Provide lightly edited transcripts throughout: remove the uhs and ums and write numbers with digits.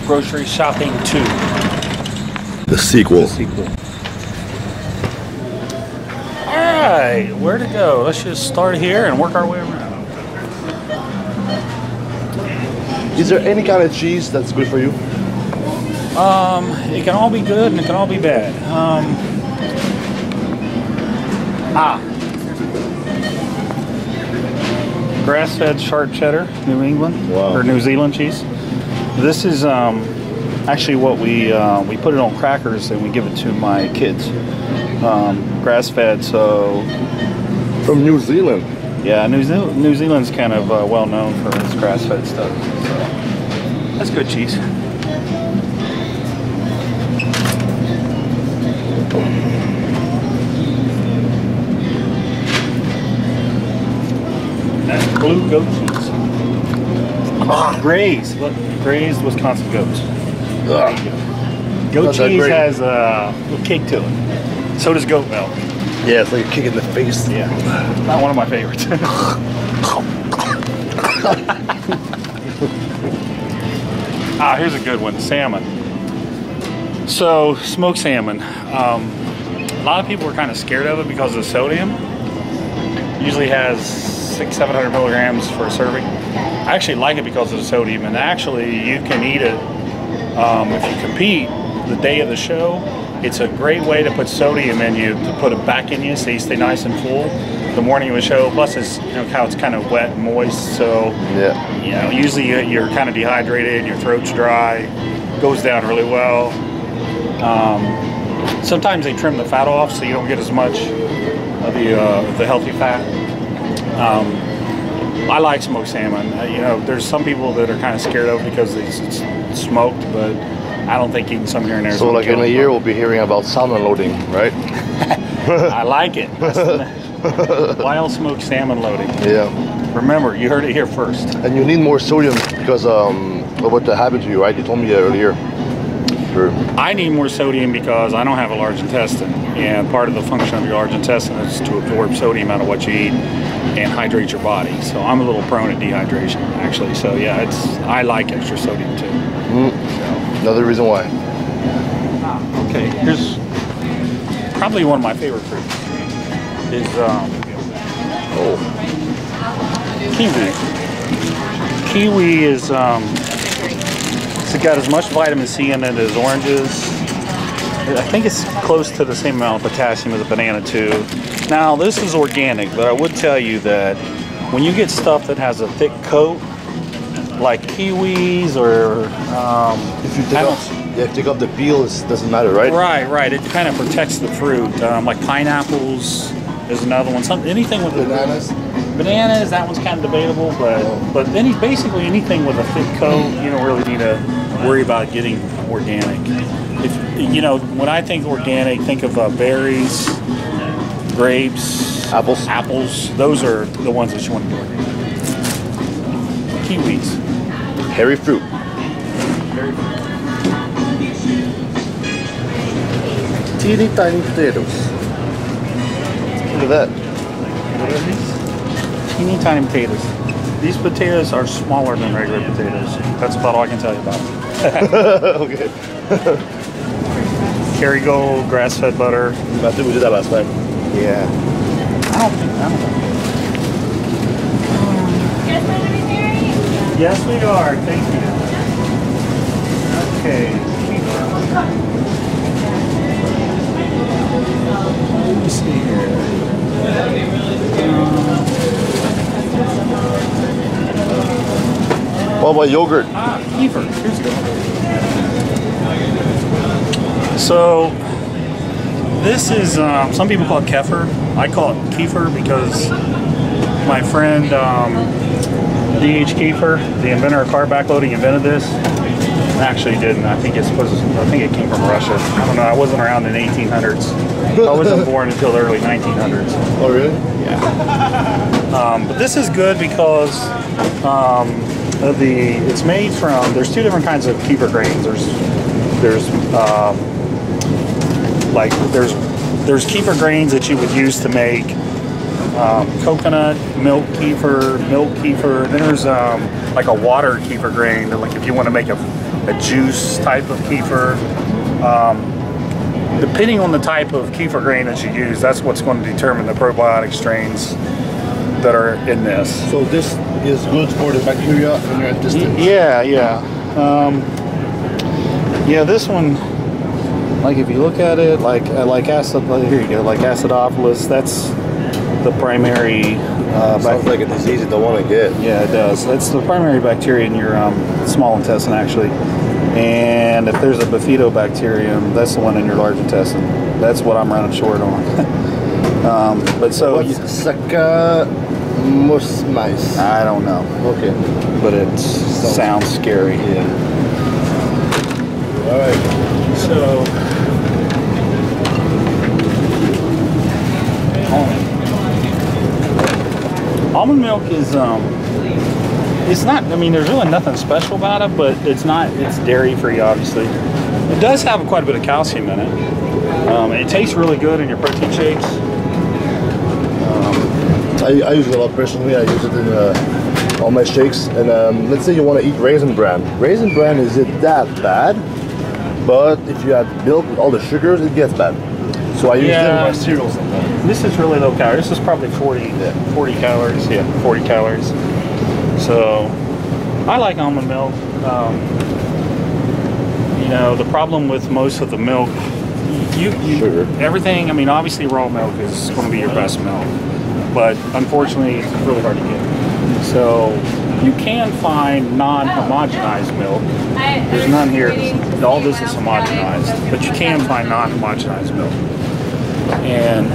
Grocery Shopping 2. The sequel. Alright, where to go? Let's just start here and work our way around. Is there any kind of cheese that's good for you? It can all be good and it can all be bad. Grass-fed sharp cheddar, New England, or New Zealand cheese. This is actually what we put it on crackers and we give it to my kids. Grass-fed, so From New Zealand. yeah, New Zealand's kind of well known for its grass-fed stuff. So that's good cheese. That's blue goat cheese. Grazed, look, grazed Wisconsin goats. Goat cheese has a little kick to it. So does goat milk. Yeah, it's like a kick in the face. Yeah, not one of my favorites. Here's a good one, salmon. So, smoked salmon. A lot of people are kind of scared of it because of the sodium. Usually has 600-700 milligrams for a serving. I actually like it because of the sodium, and actually you can eat it if you compete the day of the show. It's a great way to put sodium in you, to put it back in you so you stay nice and full the morning of the show. Plus, it's, you know, how it's kind of wet and moist, so yeah, you know, usually you're kind of dehydrated, your throat's dry, goes down really well. Sometimes they trim the fat off so you don't get as much of the healthy fat. I like smoked salmon. You know, there's some people that are kind of scared of it because it's smoked, but I don't think eating some here and there. So like in a year we'll be hearing about salmon loading, right? I like it. Wild smoked salmon loading. Yeah. Remember, you heard it here first. And you need more sodium because of what happened to you, right? You told me that earlier. Sure. I need more sodium because I don't have a large intestine, and part of the function of your large intestine is to absorb sodium out of what you eat and hydrate your body. So I'm a little prone to dehydration, actually. So yeah, I like extra sodium too. Another reason why. Okay, here's probably one of my favorite fruits. Is kiwi. Kiwi is it's got as much vitamin C in it as oranges. I think it's close to the same amount of potassium as a banana too. Now this is organic, but I would tell you that when you get stuff that has a thick coat, like kiwis or if you take off the peel, it doesn't matter, right? Right. It kind of protects the fruit. Like pineapples is another one. Anything with bananas. Bananas, that one's kind of debatable, but basically anything with a thick coat, you don't really need to worry about getting organic. If you know, when I think organic, think of berries, grapes, apples. Those are the ones that you want to do organic. Kiwis. Hairy fruit. Teeny tiny potatoes. Look at that. What are these? Teeny tiny potatoes. These potatoes are smaller than regular potatoes. That's about all I can tell you about them. Okay. Kerrygold, grass-fed butter. I think we did that last time. Yeah. I don't know. Yes, we are. Thank you. Okay. Let me see here. What about yogurt? Kefir. Here's good. So this is some people call it kefir. I call it kefir because my friend D.H. Kiefer, the inventor of carb backloading, invented this. Actually didn't. I think it came from Russia. I don't know. I wasn't around in the 1800s. I wasn't born until the early 1900s. Oh really? Yeah. But this is good because it's made from. There's two different kinds of kefir grains. There's kefir grains that you would use to make coconut milk kefir. Then there's like a water kefir grain that, like, if you want to make a a juice type of kefir. Depending on the type of kefir grain that you use, that's what's going to determine the probiotic strains that are in this. So this is good for the bacteria in your intestines? Yeah. Yeah, this one, like if you look at it, like acid, here you go, like acidophilus, that's the primary. Sounds like a disease you don't want to get. Yeah, it does. That's the primary bacteria in your small intestine, actually. And if there's a bifidobacterium, that's the one in your large intestine. That's what I'm running short on. But so what's Saccharomyces? I don't know. Okay, but it sounds scary. Yeah. All right. So almond milk is it's not, I mean, there's really nothing special about it, but it's dairy free, obviously. It does have quite a bit of calcium in it. It tastes really good in your protein shakes. I use it a lot personally. I use it in all my shakes. And let's say you want to eat Raisin Bran. Raisin Bran isn't that bad, but if you add milk with all the sugars, it gets bad. So I use it in my cereal sometimes. This is really low calorie. This is probably 40 calories. Yeah, 40 calories. So I like almond milk. You know, the problem with most of the milk, sugar. Everything, I mean, obviously raw milk is going to be your best milk, but unfortunately it's really hard to get. So you can find non-homogenized milk. There's none here. All this is homogenized, but you can find non-homogenized milk. And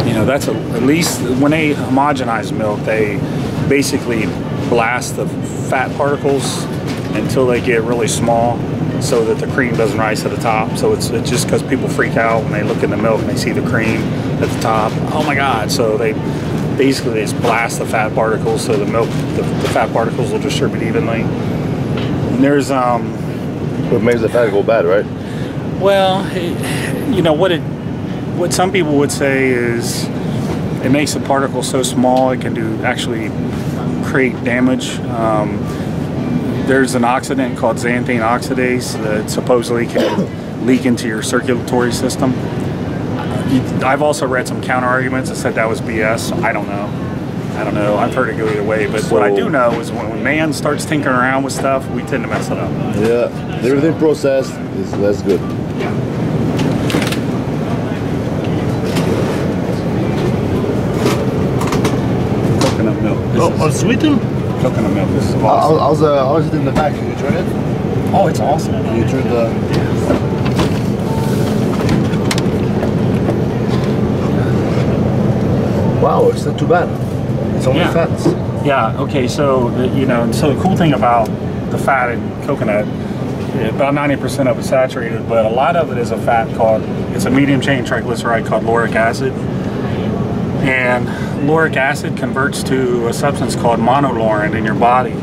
you know, that's at least when they homogenize milk, they basically blast the fat particles until they get really small so that the cream doesn't rise to the top. So it's just because people freak out when they look in the milk and they see the cream at the top. Oh my God. So they just blast the fat particles so the milk, the fat particles will distribute evenly. And there's What makes the fat go bad, right? well, you know what some people would say is it makes the particles so small it can actually create damage. There's an oxidant called xanthine oxidase that supposedly can leak into your circulatory system. I've also read some counter arguments that said that was BS. I don't know. I've heard it go either way. But what I do know is when man starts tinkering around with stuff, we tend to mess it up. Yeah, everything processed is less good. Coconut milk. Unsweetened? Coconut milk. This is awesome. How is it in the back? Can you turn it? Oh, it's awesome. Can you turn the... Wow, it's not too bad. It's only fats. Yeah, okay, so the cool thing about the fat in coconut, about 90% of it's saturated, but a lot of it is a fat it's a medium chain triglyceride called lauric acid. And lauric acid converts to a substance called monolaurin in your body.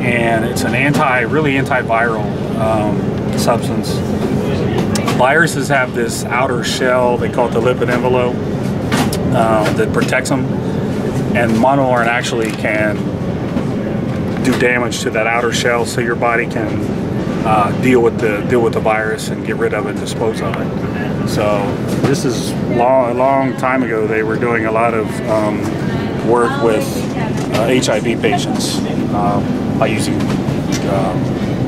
And it's an really antiviral substance. Viruses have this outer shell, they call it the lipid envelope, that protects them. And monolaurin actually can do damage to that outer shell, so your body can deal with the virus and get rid of it and dispose of it. So this is a long time ago. They were doing a lot of work with HIV patients by using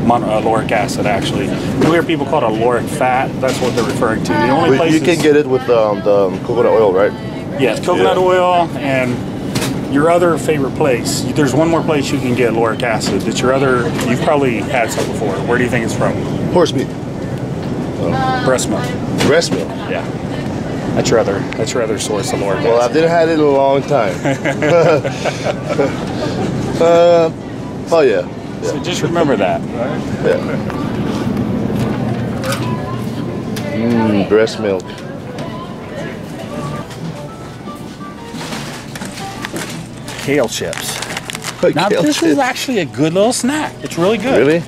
lauric acid. Actually, you hear people call it a lauric fat. That's what they're referring to. The only place you can get it with the coconut oil, right? Yes, coconut oil and your other favorite place. There's one more place you can get lauric acid. You've probably had some before. Where do you think it's from? Horse meat. Breast milk. Breast milk. Yeah. That's your other source of lauric acid. Well, I didn't have it in a long time. Oh yeah. So just remember that. Yeah. Breast milk. Kale chips. Now this is actually a good little snack. It's really good. Really?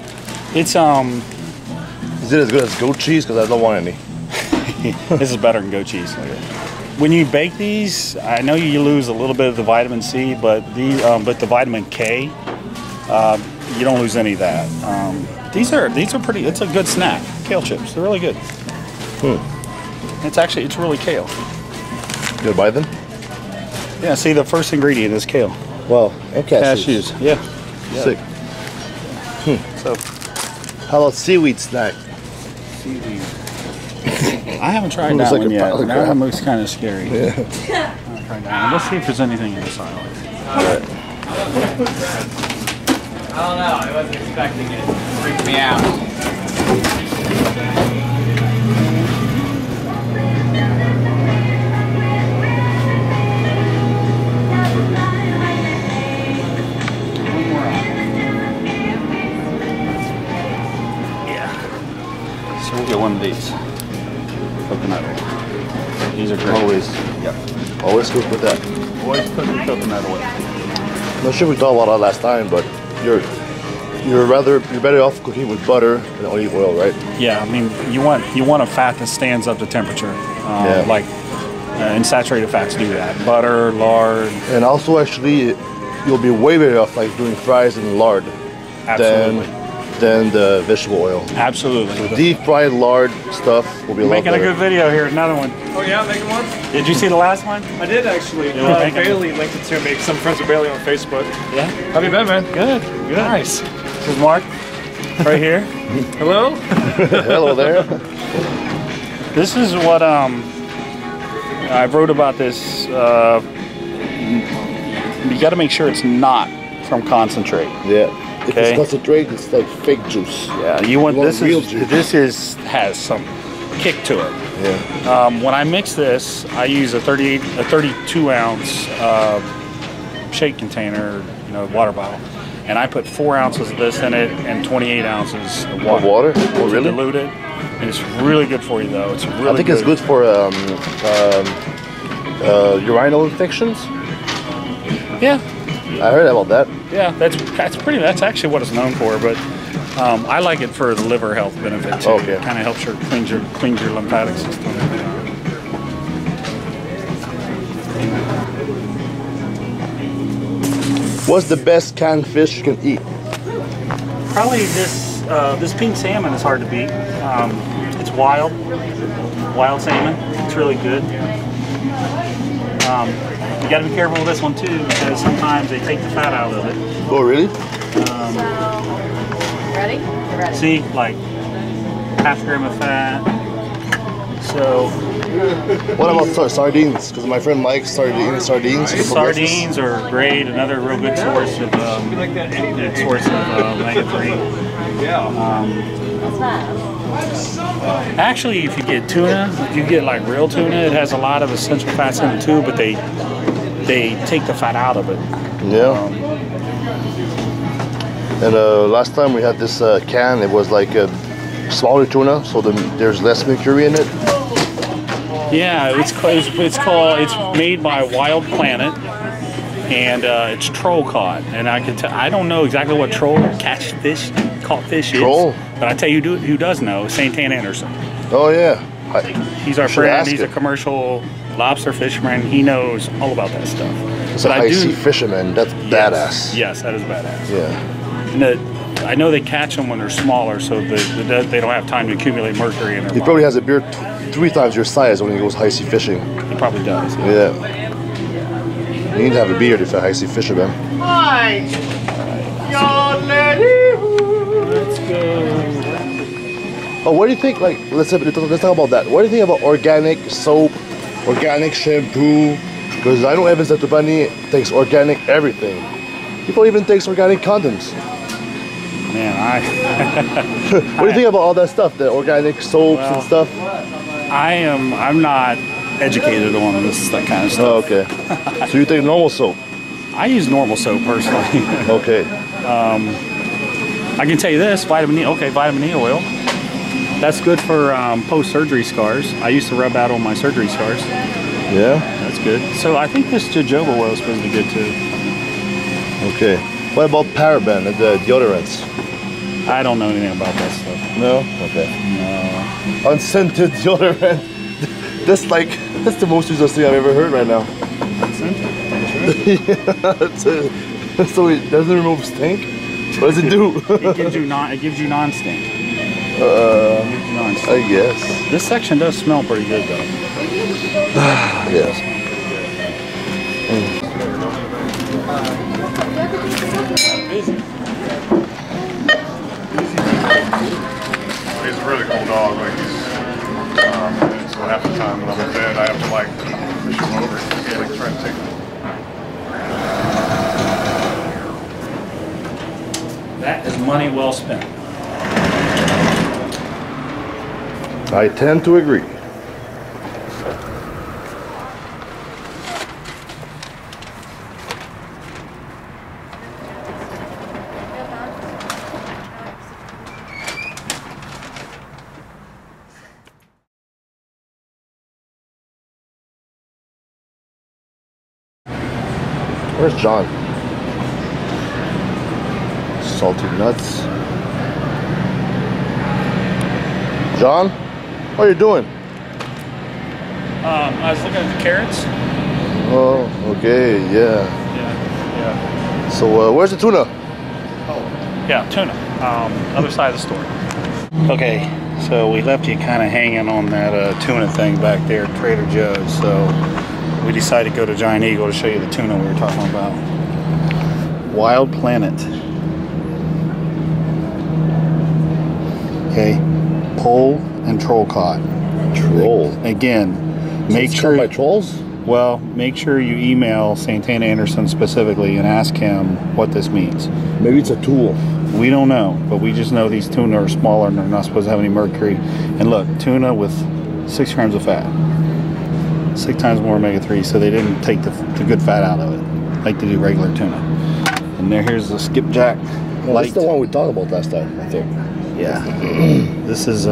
It's Is it as good as goat cheese? Because I don't want any. This is better than goat cheese. When you bake these, I know you lose a little bit of the vitamin C, but the vitamin K You don't lose any of that. These are pretty. It's a good snack. Kale chips. They're really good. It's really kale. You buy them? Yeah. See, the first ingredient is kale. Well, and Cashews. Yeah. Sick. So, how about seaweed snack? seaweed. I haven't tried that Looks like one a yet. pile of That crap. one looks kind of scary. Yeah. I'll try that one. Let's see if there's anything in this aisle. Alright. I don't know. I wasn't expecting it. It freaked me out. Yeah. So we'll get one of these. Coconut oil. These are great. Always. Yep. Always good with that. Always put the coconut oil. I'm not sure we talked about that last time, but you're better off cooking with butter than olive oil, right? Yeah, I mean, you want a fat that stands up to temperature. Yeah. Like unsaturated fats do that. Butter, lard. And also, actually, you'll be way better off like doing fries in lard Absolutely. than the vegetable oil. Absolutely. Deep fried lard stuff will be a lot Making a better. good video here. Another one. Oh yeah, making one? Did you see the last one? I did actually. thank you. Bailey linked it to me. Some friends with Bailey on Facebook. Yeah. How have you been, man? Good. Good. Nice. This is Mark. Right here. Hello? Hello there. This is what I wrote about this. You got to make sure it's not from concentrate. Yeah. If Okay. it's concentrate, it's like fake juice. Yeah, you want You want this real is juice. this is has some kick to it. Yeah. When I mix this, I use a 32 ounce shake container, water bottle, and I put 4 ounces of this in it and 28 ounces of water. Water? To Oh, really? dilute it, and it's really good for you though. It's really. I think it's good for urinal infections. Yeah, I heard about that. yeah, that's actually what it's known for, but. I like it for the liver health benefit too. Okay. It kind of helps cleans your lymphatic system. What's the best canned fish you can eat? Probably this pink salmon is hard to beat. It's wild salmon. It's really good. You got to be careful with this one too because sometimes they take the fat out of it. Oh, really? Ready? You're ready. See, like half gram of fat. So What about sardines? Because my friend Mike started eating sardines. for breakfast. sardines are great. Another real good source of omega-3. What's that? Actually, if you get tuna, if you get like real tuna, it has a lot of essential fats in it too, but they take the fat out of it. Yeah. And last time we had this can, it was like a smaller tuna, so there's less mercury in it. Yeah, it's made by Wild Planet, and it's troll caught. And I don't know exactly what caught fish Troll? is, but I tell you who does know, Santan Anderson. Oh yeah. He's our should friend. ask He's a him. commercial lobster fisherman. He knows all about that stuff. It's a high sea fisherman. That's badass. Yes, that is badass. Yeah. And I know they catch them when they're smaller, so they don't have time to accumulate mercury in their He body. probably has a beard 3 times your size when he goes high sea fishing. He probably does. Yeah. You need to have a beard if you're a high sea fisherman. Let's go. Oh, what do you think? Like, let's talk about that. What do you think about organic soap, organic shampoo? Because I know Evans Atubani takes organic everything. People even takes organic condoms. Man, What do you think about all that stuff? The organic soaps and stuff? I'm not educated on that kind of Oh, stuff. okay. So you take normal soap? I use normal soap personally. Okay. I can tell you this, vitamin E oil. That's good for post-surgery scars. I used to rub out on my surgery scars. Yeah. That's good. So I think this jojoba oil is supposed to be good too. Okay. What about paraben and the deodorants? I don't know anything about that stuff. No. Okay. No. Unscented deodorant. That's the most useless thing I've ever heard right now. Unscented. Yeah, so it doesn't remove stink. What does it do? It gives you non-stink. I guess. This section does smell pretty good though. Yes. He's a really cool dog. Like so half the time when I'm in bed, I have to like push him over and like try to take him. That is money well spent. I tend to agree. Where's John? Salty nuts. John, what are you doing? I was looking at the carrots. Oh, okay, yeah. Yeah. So where's the tuna? Yeah, tuna. Other side of the store. Okay, so we left you kind of hanging on that tuna thing back there at Trader Joe's. So we decided to go to Giant Eagle to show you the tuna we were talking about. Wild Planet. Okay, pole and troll caught. Troll. Again, make It's sure. caught by trolls? Well, make sure you email Santana Anderson specifically and ask him what this means. Maybe it's a tool. We don't know, but we just know these tuna are smaller and they're not supposed to have any mercury. And look, tuna with 6 grams of fat. 6 times more omega-3, so they didn't take the good fat out of it like they do regular tuna. And here's the skipjack Well, light. that's the one we talked about last time, I think. Yeah. This is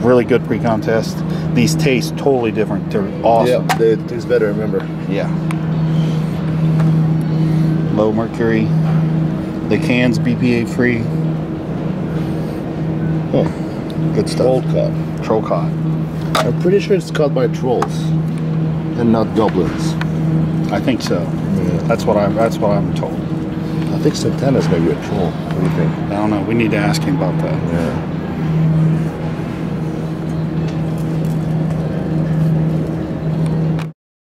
really good pre-contest. These taste totally different. They're awesome. Yeah, they taste better, remember. Yeah. Low mercury. The can's BPA free. Huh. Good stuff. Troll caught. Troll caught. I'm pretty sure it's caught by trolls and not goblins. I think so. Yeah. That's what I'm told. I think Santana's maybe a troll. What do you think? I don't know. We need to ask him about that. Yeah.